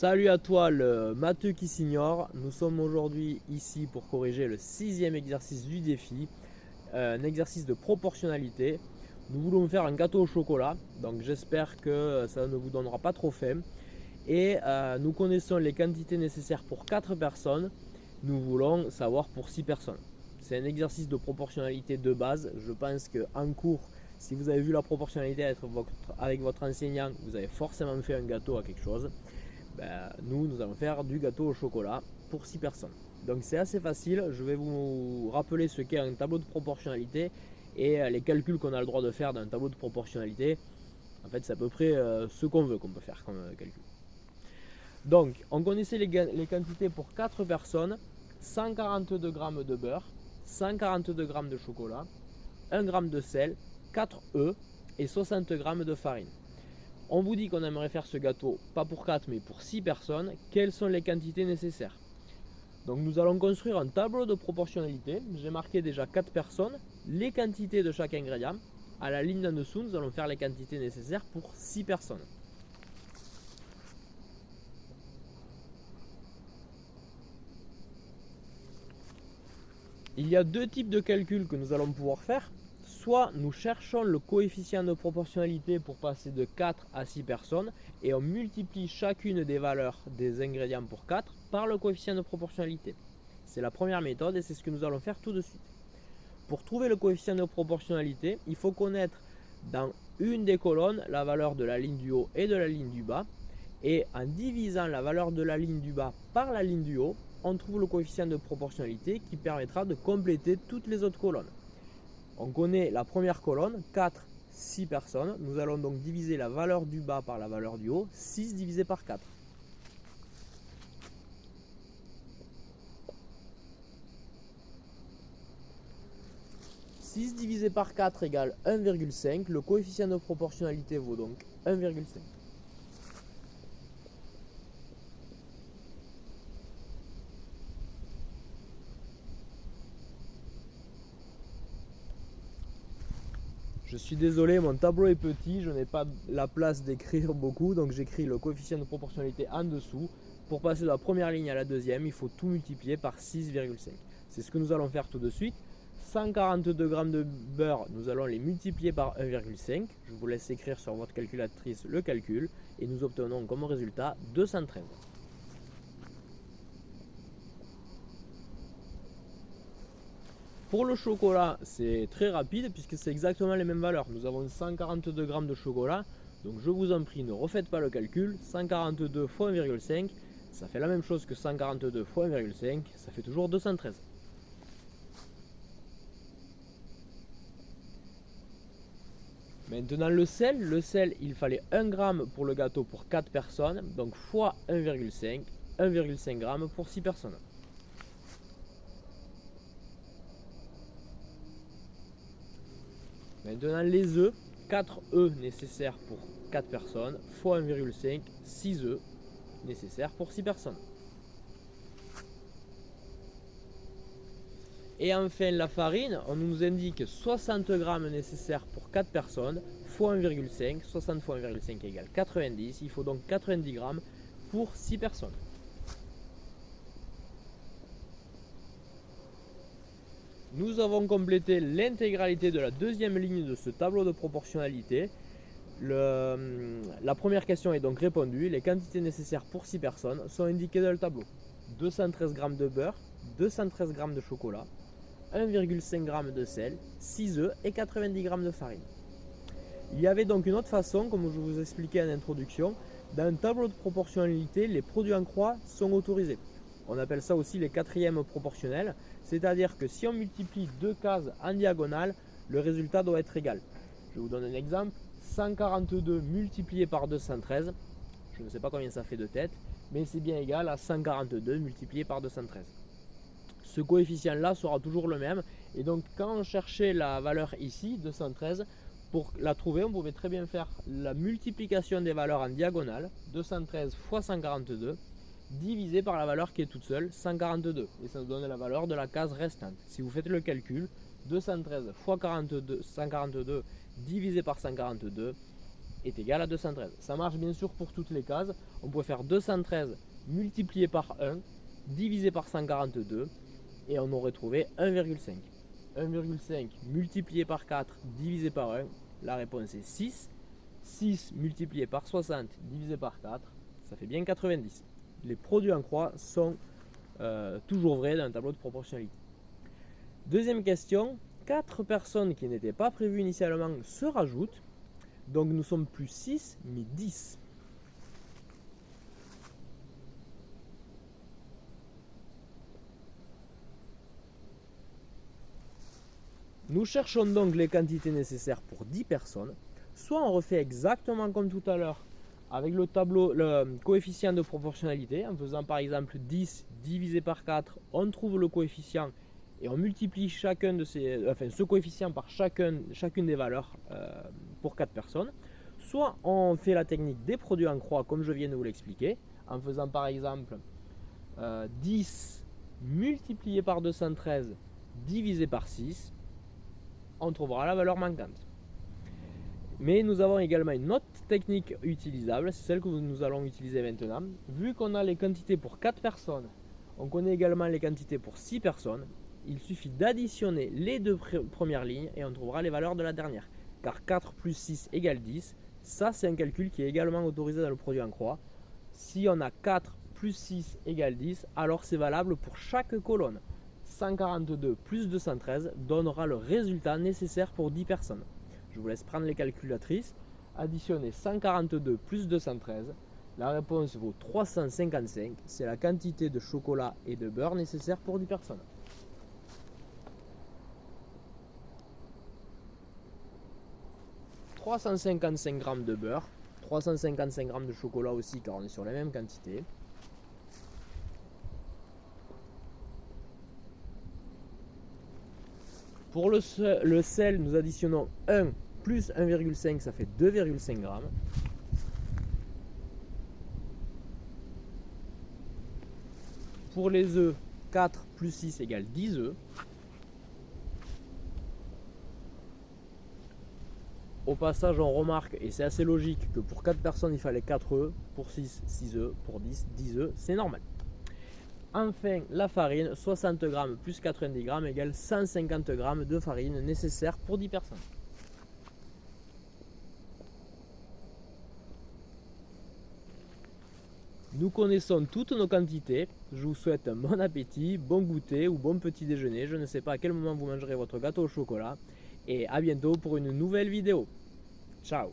Salut à toi le matheux qui s'ignore. Nous sommes aujourd'hui ici pour corriger le 6e exercice du défi, un exercice de proportionnalité. Nous voulons faire un gâteau au chocolat, donc j'espère que ça ne vous donnera pas trop faim. Et nous connaissons les quantités nécessaires pour 4 personnes. Nous voulons savoir pour 6 personnes. C'est un exercice de proportionnalité de base. Je pense qu'en cours, si vous avez vu la proportionnalité avec votre enseignant, vous avez forcément fait un gâteau à quelque chose. Nous allons faire du gâteau au chocolat pour 6 personnes. Donc c'est assez facile, je vais vous rappeler ce qu'est un tableau de proportionnalité et les calculs qu'on a le droit de faire dans un tableau de proportionnalité. En fait, c'est à peu près ce qu'on veut qu'on peut faire comme calcul. Donc, on connaissait les quantités pour 4 personnes, 142 g de beurre, 142 g de chocolat, 1 g de sel, 4 œufs et 60 g de farine. On vous dit qu'on aimerait faire ce gâteau, pas pour 4 mais pour 6 personnes. Quelles sont les quantités nécessaires? Donc nous allons construire un tableau de proportionnalité. J'ai marqué déjà 4 personnes, les quantités de chaque ingrédient. À la ligne d'en dessous, nous allons faire les quantités nécessaires pour 6 personnes. Il y a deux types de calculs que nous allons pouvoir faire. Soit nous cherchons le coefficient de proportionnalité pour passer de 4 à 6 personnes et on multiplie chacune des valeurs des ingrédients pour 4 par le coefficient de proportionnalité. C'est la première méthode et c'est ce que nous allons faire tout de suite. Pour trouver le coefficient de proportionnalité, il faut connaître dans une des colonnes la valeur de la ligne du haut et de la ligne du bas. Et en divisant la valeur de la ligne du bas par la ligne du haut, on trouve le coefficient de proportionnalité qui permettra de compléter toutes les autres colonnes. On connaît la première colonne, 4, 6 personnes. Nous allons donc diviser la valeur du bas par la valeur du haut, 6 divisé par 4. « 6 divisé par 4 égale 1,5. Le coefficient de proportionnalité vaut donc 1,5. Je suis désolé, mon tableau est petit, je n'ai pas la place d'écrire beaucoup, donc j'écris le coefficient de proportionnalité en dessous. Pour passer de la première ligne à la deuxième, il faut tout multiplier par 6,5. C'est ce que nous allons faire tout de suite. 142 g de beurre, nous allons les multiplier par 1,5. Je vous laisse écrire sur votre calculatrice le calcul et nous obtenons comme résultat 213. Pour le chocolat, c'est très rapide puisque c'est exactement les mêmes valeurs. Nous avons 142 g de chocolat. Donc je vous en prie, ne refaites pas le calcul. 142 fois 1,5, ça fait la même chose que 142 fois 1,5, ça fait toujours 213. Maintenant le sel, il fallait 1 g pour le gâteau pour 4 personnes. Donc fois 1,5, 1,5 g pour 6 personnes. Maintenant les œufs, 4 œufs nécessaires pour 4 personnes, fois 1,5, 6 œufs nécessaires pour 6 personnes. Et enfin la farine, on nous indique 60 g nécessaires pour 4 personnes, fois 1,5, 60 fois 1,5 égale 90, il faut donc 90 g pour 6 personnes. Nous avons complété l'intégralité de la deuxième ligne de ce tableau de proportionnalité. La première question est donc répondue. Les quantités nécessaires pour 6 personnes sont indiquées dans le tableau. 213 g de beurre, 213 g de chocolat, 1,5 g de sel, 6 œufs et 90 g de farine. Il y avait donc une autre façon, comme je vous expliquais en introduction. Dans un tableau de proportionnalité, les produits en croix sont autorisés. On appelle ça aussi les quatrièmes proportionnels, c'est-à-dire que si on multiplie deux cases en diagonale, le résultat doit être égal. Je vous donne un exemple, 142 multiplié par 213, je ne sais pas combien ça fait de tête, mais c'est bien égal à 142 multiplié par 213. Ce coefficient-là sera toujours le même, et donc quand on cherchait la valeur ici, 213, pour la trouver, on pouvait très bien faire la multiplication des valeurs en diagonale, 213 fois 142, divisé par la valeur qui est toute seule, 142. Et ça nous donne la valeur de la case restante. Si vous faites le calcul, 213 fois 142 divisé par 142, est égal à 213. Ça marche bien sûr pour toutes les cases. On pourrait faire 213 multiplié par 1 divisé par 142 et on aurait trouvé 1,5. 1,5 multiplié par 4 divisé par 1, la réponse est 6. 6 multiplié par 60 divisé par 4, ça fait bien 90. Les produits en croix sont toujours vrais dans un tableau de proportionnalité. Deuxième question, 4 personnes qui n'étaient pas prévues initialement se rajoutent. Donc nous sommes plus 6 mais 10. Nous cherchons donc les quantités nécessaires pour 10 personnes. Soit on refait exactement comme tout à l'heure avec le tableau, le coefficient de proportionnalité, en faisant par exemple 10 divisé par 4, on trouve le coefficient et on multiplie ce coefficient par chacune des valeurs pour 4 personnes. Soit on fait la technique des produits en croix comme je viens de vous l'expliquer, en faisant par exemple 10 multiplié par 213 divisé par 6, on trouvera la valeur manquante. Mais nous avons également une autre technique utilisable, c'est celle que nous allons utiliser maintenant. Vu qu'on a les quantités pour 4 personnes, on connaît également les quantités pour 6 personnes, il suffit d'additionner les deux premières lignes et on trouvera les valeurs de la dernière. Car 4 plus 6 égale 10, ça c'est un calcul qui est également autorisé dans le produit en croix. Si on a 4 plus 6 égale 10, alors c'est valable pour chaque colonne. 142 plus 213 donnera le résultat nécessaire pour 10 personnes. Je vous laisse prendre les calculatrices, additionner 142 plus 213, la réponse vaut 355, c'est la quantité de chocolat et de beurre nécessaire pour 10 personnes. « 355 g de beurre, 355 g de chocolat aussi car on est sur la même quantité. Pour le sel, nous additionnons 1 plus 1,5, ça fait 2,5 g. Pour les œufs, 4 plus 6 égale 10 œufs. Au passage, on remarque, et c'est assez logique, que pour 4 personnes, il fallait 4 œufs, pour 6, 6 œufs, pour 10, 10 œufs, c'est normal. Enfin, la farine, 60 g plus 90 g égale 150 g de farine nécessaire pour 10 personnes. Nous connaissons toutes nos quantités. Je vous souhaite un bon appétit, bon goûter ou bon petit déjeuner. Je ne sais pas à quel moment vous mangerez votre gâteau au chocolat. Et à bientôt pour une nouvelle vidéo. Ciao!